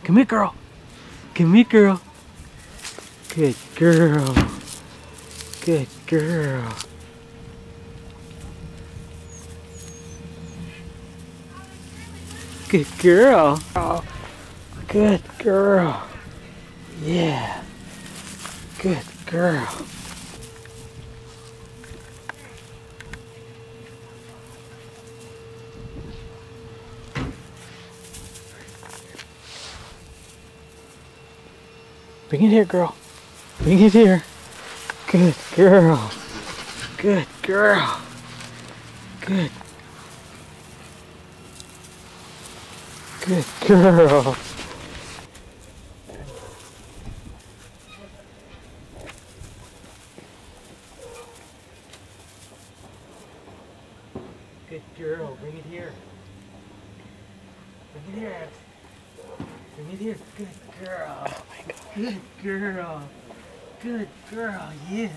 Come here, girl. Come here, girl. Good girl. Good girl. Good girl. Oh, good girl. Yeah. Good girl. Bring it here, girl. Bring it here. Good girl. Good girl. Good. Good girl. Good girl. Bring it here. Bring it here. Bring it here. Good girl. Oh my God. Good girl. Good girl. Yes.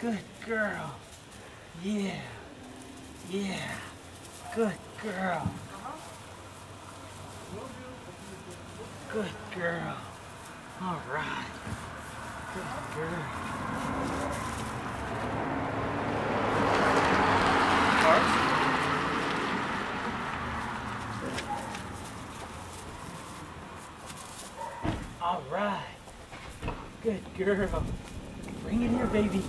Good girl. Yeah. Yeah. Good girl. Good girl. All right. Good girl. All right. Good girl. Bring it here, baby.